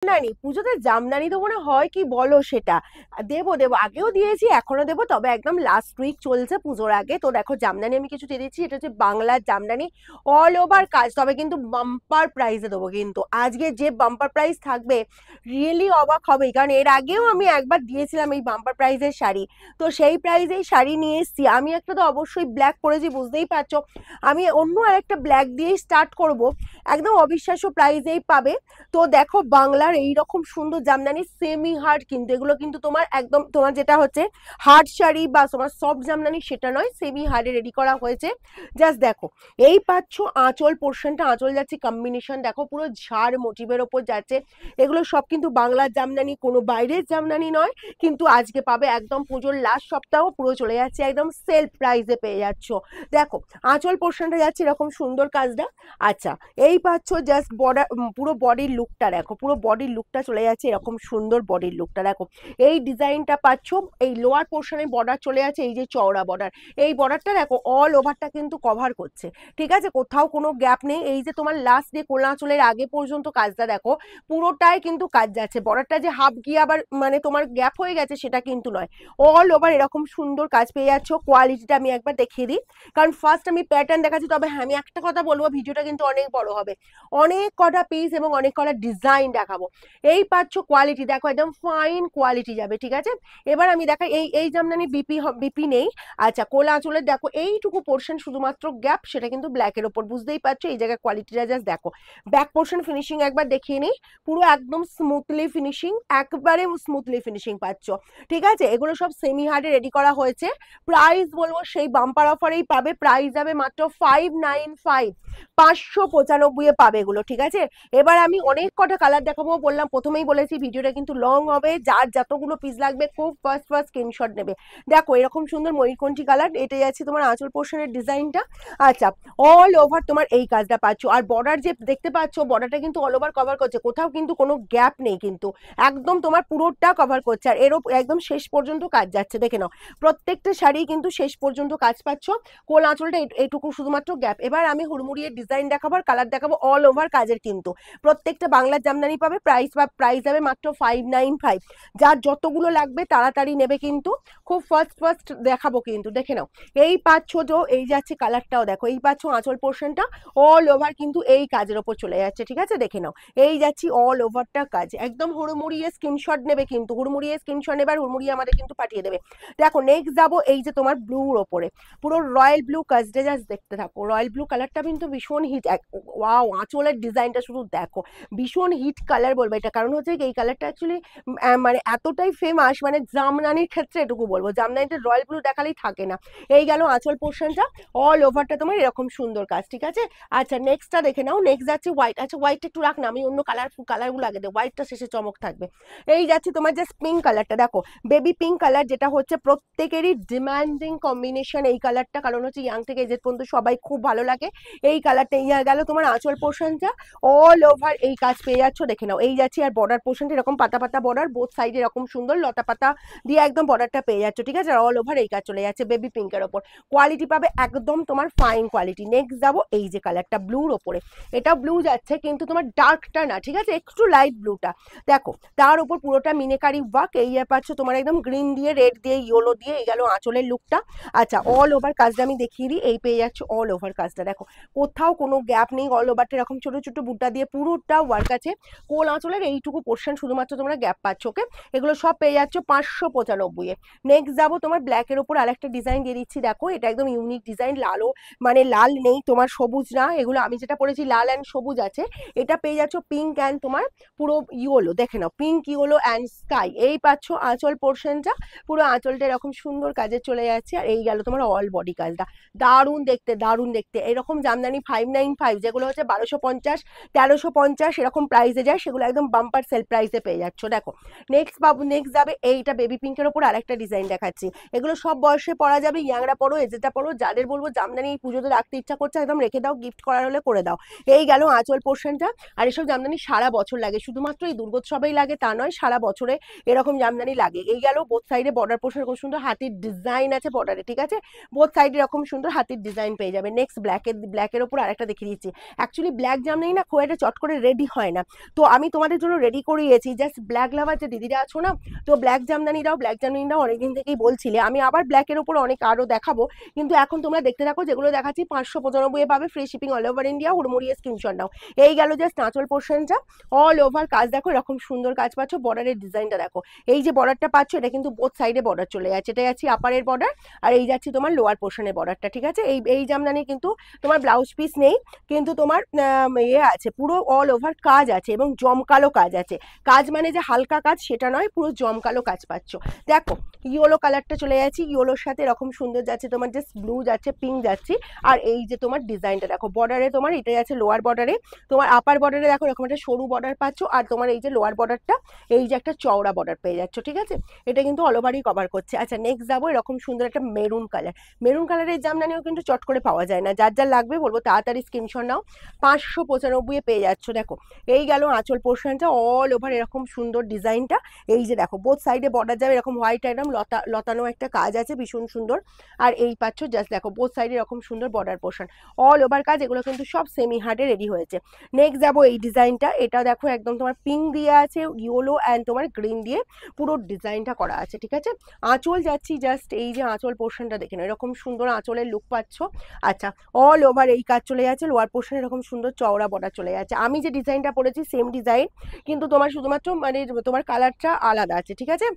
জামদানি পুজোতে জামদানি দেবো না হয় কি বলো সেটা? দেবো দেবো, আগেও দিয়েছি এখনো দেবো, তবে একদম লাস্ট উইক চলছে পুজোর আগে। তো দেখো জামদানি আমি কিছু দিয়ে দিচ্ছি, এটা হচ্ছে বাংলার জামদানি, অল ওভার কাজ, তবে কিন্তু বাম্পার প্রাইসে দেবো। কিন্তু আজকে যে বাম্পার প্রাইস থাকবে রিয়েলি অবাক হবে, কারণ এর আগেও আমি একবার দিয়েছিলাম এই বাম্পার প্রাইসের শাড়ি। তো সেই প্রাইসেই শাড়ি নিয়ে এসেছি আমি। একটা তো অবশ্যই ব্ল্যাক পরেছি, বুঝতেই পারছো। আমি অন্য আরেকটা ব্ল্যাক দিয়েই স্টার্ট করব, একদম অবিশ্বাস্য প্রাইসেই পাবে। তো দেখো বাংলার এইরকম সুন্দর জামদানি, সেমি হার্ড, কিন্তু এগুলো কিন্তু তোমার একদম তোমার যেটা হচ্ছে হার্ড শাড়ি বা তোমার সফট জামদানি সেটা নয়, সেমি হার্ডে রেডি করা হয়েছে। জাস্ট দেখো, এই পাচ্ছ আঁচল পোর্শনটা, আঁচল যাচ্ছে কম্বিনেশন দেখো পুরো ঝাড় মোটিভের ওপর যাচ্ছে। এগুলো সব কিন্তু বাংলার জামদানি, কোনো বাইরের জামদানি নয়। কিন্তু আজকে পাবে একদম পুজোর লাস্ট সপ্তাহ পুরো চলে যাচ্ছে, একদম সেল প্রাইসে পেয়ে যাচ্ছ। দেখো আঁচল পোর্শনটা যাচ্ছে এরকম সুন্দর কাজটা। আচ্ছা, এই পাচ্ছ জাস্ট বর্ডার, পুরো বডির লুকটা দেখো, পুরো বডির লুকটা চলে যাচ্ছে এরকম সুন্দর বডির লুকটা দেখো। এই ডিজাইনটা পাচ্ছ, এই লোয়ার পোর্শনে বর্ডার চলে যাচ্ছে, এই যে চওড়া বর্ডার, এই বর্ডারটা দেখো অল ওভারটা কিন্তু কভার করছে, ঠিক আছে, কোথাও কোনো গ্যাপ নেই। এই যে তোমার লাস্ট দিয়ে কোলা চুলের আগে পর্যন্ত কাজটা দেখো, পুরোটাই কিন্তু কাজ যাচ্ছে। বর্ডারটা যে হাফ গিয়ে আবার মানে তোমার গ্যাপ হয়ে গেছে সেটা কিন্তু নয়, অল ওভার এরকম সুন্দর কাজ পেয়ে যাচ্ছ। কোয়ালিটিটা আমি একবার দেখিয়ে দিই, কারণ ফার্স্ট আমি প্যাটার্ন দেখাচ্ছি। তবে হ্যাঁ, আমি একটা কথা বলবো, ভিডিওটা কিন্তু অনেক বড় হবে, অনেক কটা পিস এবং অনেক কটা ডিজাইন দেখাবো। এই পাচ্ছ কোয়ালিটি দেখো, একদম ফাইন কোয়ালিটি যাবে, ঠিক আছে। এবার আমি দেখাই, এই এই জামদানি বিপি বিপি নেই। আচ্ছা, কোলা আঁচলের দেখো এইটুকু পোর্শন শুধুমাত্র গ্যাপ, সেটা কিন্তু ব্ল্যাকের ওপর, বুঝতেই পারছো। এই জায়গায় কোয়ালিটিটা জাস্ট দেখো, ব্যাক পোর্শন ফিনিশিং একবার দেখিয়ে নিই, পুরো একদম স্মুথলি ফিনিশিং, একবারে স্মুথলি ফিনিশিং পাচ্ছ, ঠিক আছে। এগুলো সব সেমি হার্ডে রেডি করা হয়েছে। প্রাইস বলবো সেই বাম্পার অফারেই পাবে, প্রাইস যাবে মাত্র 595, 595 পাবে এগুলো, ঠিক আছে। এবার আমি অনেক কটা কালার দেখাবো, বললাম প্রথমেই বলেছি ভিডিওটা কিন্তু লং হবে, যার যতগুলো পিস লাগবে খুব ফার্স্ট ফার্স্ট স্ক্রিনশট নেবে। দেখো এরকম সুন্দর ময়ূরকণ্ঠী কালার, এটা যাচ্ছে তোমার আঁচল পোর্শনের ডিজাইনটা। আচ্ছা, অল ওভার তোমার এই কাজটা পাচ্ছ, আর বর্ডার যে দেখতে পাচ্ছ, বর্ডারটা কিন্তু অল ওভার কভার করছে, কোথাও কিন্তু কোনো গ্যাপ নেই, কিন্তু একদম তোমার পুরোটা কভার করছে। আর এরও একদম শেষ পর্যন্ত কাজ যাচ্ছে, দেখে নাও প্রত্যেকটা শাড়ি কিন্তু শেষ পর্যন্ত কাজ পাচ্ছ। কোল আঁচলটা এইটুকু শুধুমাত্র গ্যাপ। এবার আমি হুড়মুড়িয়ে ডিজাইন দেখাবো আর কালার দেখাবো, অল ওভার কাজের কিন্তু প্রত্যেকটা বাংলার জামদানি পাবে। প্রাইস যাবে মাত্র 595। যার যতগুলো লাগবে তাড়াতাড়ি নেবে, কিন্তু খুব ফার্স্ট ফার্স্ট দেখাবো কিন্তু, দেখে নাও। এই পাচ্ছ তো, এই যাচ্ছে কালারটাও দেখো, এই পাচ্ছ আঁচল পোর্শনটা অল ওভার কিন্তু এই কাজের ওপর চলে যাচ্ছে, ঠিক আছে, দেখে নাও। এই যাচ্ছি অল ওভারটা কাজ, একদম হুড়মুড়িয়ে স্ক্রিনশট নেবে, কিন্তু হুড়মুড়িয়ে স্ক্রিনশট নেবে আর হুড়মুড়িয়ে আমাদের কিন্তু পাঠিয়ে দেবে। দেখো নেক্সট যাবো এই যে তোমার ব্লুর ওপরে, পুরো রয়্যাল ব্লু কাজটা জাস্ট দেখতে থাকো। রয়্যাল ব্লু কালারটা কিন্তু ভীষণ হিট, ওয়াও, আঁচলের ডিজাইনটা শুধু দেখো, ভীষণ হিট কালার বলবো এটা, কারণ হচ্ছে এই কালারটা অ্যাকচুয়ালি মানে এতটাই ফেমাস, মানে জামদানির ক্ষেত্রে এটুকু বলবো, জামদানিতে রয়্যাল ব্লু দেখালেই থাকে না। এই গেল আঁচল পোর্শনটা, অল ওভারটা তোমার এরকম সুন্দর কাজ, ঠিক আছে। আচ্ছা নেক্সটটা দেখে নাও, নেক্সট যাচ্ছে হোয়াইট। আচ্ছা হোয়াইটটা একটু রাখ না, আমি অন্য কালারগুলো আগে দেবো, হোয়াইটটা শেষে চমক থাকবে। এই যাচ্ছে তোমার জাস্ট পিঙ্ক কালারটা দেখো, বেবি পিঙ্ক কালার, যেটা হচ্ছে প্রত্যেকেরই ডিমান্ডিং কম্বিনেশন এই কালারটা, কারণ হচ্ছে ইয়াং থেকে এজেড পর্যন্ত সবাই খুব ভালো লাগে এই কালারটা। ইয়া গেল তোমার আঁচল পোর্শনটা, অল ওভার এই কাজ পেয়ে যাচ্ছ, দেখে নাও। এই যাচ্ছে আর বর্ডার পোর্শনটা এরকম পাতা পাতা বর্ডার, বোথ সাইডে এরকম সুন্দর লতা পাতা দিয়ে একদম বর্ডারটা পেয়ে যাচ্ছ, ঠিক আছে। আর অল ওভার এই কাজ চলে যাচ্ছে বেবি পিঙ্কের ওপর, কোয়ালিটি পাবে একদম তোমার ফাইন কোয়ালিটি। নেক্সট যাবো এই যে কালারটা ব্লুর ওপরে, এটা ব্লু যাচ্ছে কিন্তু তোমার ডার্কটা না, ঠিক আছে, একটু লাইট ব্লুটা দেখো, তার উপর পুরোটা মিনেকারি ওয়ার্ক। এই পাচ্ছ তোমার একদম গ্রিন দিয়ে, রেড দিয়ে, ইয়েলো দিয়ে, এই গেল আঁচলের লুকটা। আচ্ছা অল ওভার কাজটা আমি দেখিয়ে দিই, এই পেয়ে যাচ্ছে অল ওভার কাজটা দেখো, কোথাও কোনো গ্যাপ নেই, অল ওভারটা এরকম ছোট ছোট বুটা দিয়ে পুরোটা ওয়ার্ক আছে। কোল আঁচলের এইটুকু পোর্শন শুধুমাত্র তোমরা গ্যাপ পাচ্ছ, ওকে। এগুলো সব পেয়ে যাচ্ছ 595-এ। নেক্সট যাবো তোমার ব্ল্যাকের উপর আরেকটা ডিজাইন দিয়ে দিচ্ছি, দেখো এটা একদম ইউনিক ডিজাইন, লালও মানে লাল নেই তোমার, সবুজ না, এগুলো আমি যেটা পরেছি লাল অ্যান্ড সবুজ আছে, এটা পেয়ে যাচ্ছ পিঙ্ক অ্যান্ড তোমার পুরো ইয়েলো, দেখে নাও পিঙ্ক ইয়েলো অ্যান্ড স্কাই। এই পাচ্ছ আঁচল পোর্শনটা, পুরো আঁচলটা এরকম সুন্দর কাজে চলে যাচ্ছে। আর এই গেল তোমার অল বডি কাজটা, দারুণ দেখতে দারুণ দেখতে। এরকম জামদানি 595, যেগুলো হচ্ছে 1250, 1350 এরকম প্রাইসে যায়, সেগুলো একদম বাম্পার সেল প্রাইসে পেয়ে যাচ্ছ। দেখো নেক্সট যাবে এইটা বেবি পিঙ্কের ওপর আরেকটা ডিজাইন দেখাচ্ছি। এগুলো সব বয়সে পরা যাবে, ইয়াংরা পড়ো, এজেটা পড়ো, যাদের বলবো জামদানি এই পুজোতে রাখতে ইচ্ছা করছে একদম রেখে দাও, গিফট করার হলে করে দাও। এই গেল আঁচল পোর্শনটা। আর এসব জামদানি সারা বছর লাগে, শুধুমাত্র এই দুর্গোৎসবেই লাগে তা নয়, সারা বছরে এরকম জামদানি লাগে। এই গেল বোথ সাইডে বর্ডার পোর্শন, খুব সুন্দর হাতির ডিজাইন আছে বর্ডারে, ঠিক আছে, বোথ সাইডে এরকম সুন্দর হাতির ডিজাইন পেয়ে যাবে। নেক্সট ব্ল্যাকের ওপর আরেকটা দেখিয়ে দিচ্ছি। অ্যাকচুয়ালি ব্ল্যাক জামদানি না খুব একটা চট করে রেডি হয় না, তো আমি তোমাদের জন্য রেডি করিয়েছি জাস্ট ব্ল্যাক লাভার যে দিদিরা আছো না, তো ব্ল্যাক জামদানিরাও অনেকদিন থেকেই বলছিলে, আমি আবার ব্ল্যাকের উপর অনেক আরো দেখাবো, কিন্তু এখন তোমরা দেখতে থাকো, যেগুলো দেখাচ্ছি 595 পাবে, free shipping all over India, হুড়মুড়িয়ে স্ক্রিনশট নাও। এই গেল জাস্ট আঁচল পোর্শনটা, অল ওভার কাজ দেখো, এরকম সুন্দর কাজ পাচ্ছ, বর্ডারের ডিজাইনটা দেখো, এই যে বর্ডারটা পাচ্ছ এটা কিন্তু বোথ সাইডে বর্ডার চলে যাচ্ছে, এটা যাচ্ছে আপারের বর্ডার, আর এই যাচ্ছে তোমার লোয়ার পোর্শনের বর্ডারটা, ঠিক আছে। এই এই জামদানি কিন্তু তোমার ব্লাউজ পিস নেই, কিন্তু তোমার ইয়ে আছে, পুরো অল ওভার কাজ আছে এবং জমকালো কাজ আছে। কাজ মানে যে হালকা কাজ সেটা নয়, পুরো জমকালো কাজ পাচ্ছ। দেখো ইয়েলো কালারটা চলে যাচ্ছে, ইয়েলোর সাথে এরকম সুন্দর যাচ্ছে তোমার, জাস্ট ব্লু যাচ্ছে, পিঙ্ক যাচ্ছে, আর এই যে তোমার ডিজাইনটা দেখো, বর্ডারে তোমার এটা যাচ্ছে লোয়ার বর্ডারে, তোমার আপার বর্ডারে দেখো এরকম একটা সরু বর্ডার পাচ্ছ, আর তোমার এই যে লোয়ার বর্ডারটা এই যে একটা চওড়া বর্ডার পেয়ে যাচ্ছ, ঠিক আছে। এটা কিন্তু অল ওভারই কভার করছে। আচ্ছা নেক্সট যাবো এরকম সুন্দর একটা মেরুন কালার, মেরুন কালারের জামদানিও কিন্তু চট করে পাওয়া যায় না, যার যার লাগবে বলবো তাড়াতাড়ি স্ক্রিনশট নাও, 595 পেয়ে যাচ্ছ। দেখো এই গেল আঁচল পোর্শনটা, অল ওভার এরকম সুন্দর ডিজাইনটা, এই যে দেখো বোথ সাইডে বর্ডার যাবে, এরকম হোয়াইট একদম লতানো একটা কাজ আছে ভীষণ সুন্দর, আর এই পাচ্ছ জাস্ট দেখো বোথ সাইডে এরকম সুন্দর বর্ডার পোর্শন, অল ওভার কাজ, এগুলো কিন্তু সব সেমি হার্ডে রেডি হয়েছে। নেক্সট যাবো এই ডিজাইনটা, এটা দেখো একদম তোমার পিঙ্ক দিয়ে আছে, ইয়েলো অ্যান্ড তোমার গ্রিন দিয়ে পুরো ডিজাইনটা করা আছে, ঠিক আছে। আঁচল যাচ্ছি জাস্ট এই যে আঁচল পোর্শনটা দেখে নাও, এরকম সুন্দর আঁচলের লুক পাচ্ছ। আচ্ছা অল ওভার এই কাজ চলে যাচ্ছে, লোয়ার পোর্শনে এরকম সুন্দর চওড়া বর্ডার চলে যাচ্ছে, আমি যে ডিজাইনটা পরেছি সেম ডিজাইন, কিন্তু তোমার শুধুমাত্র মানে তোমার কালারটা আলাদা আছে, ঠিক আছে।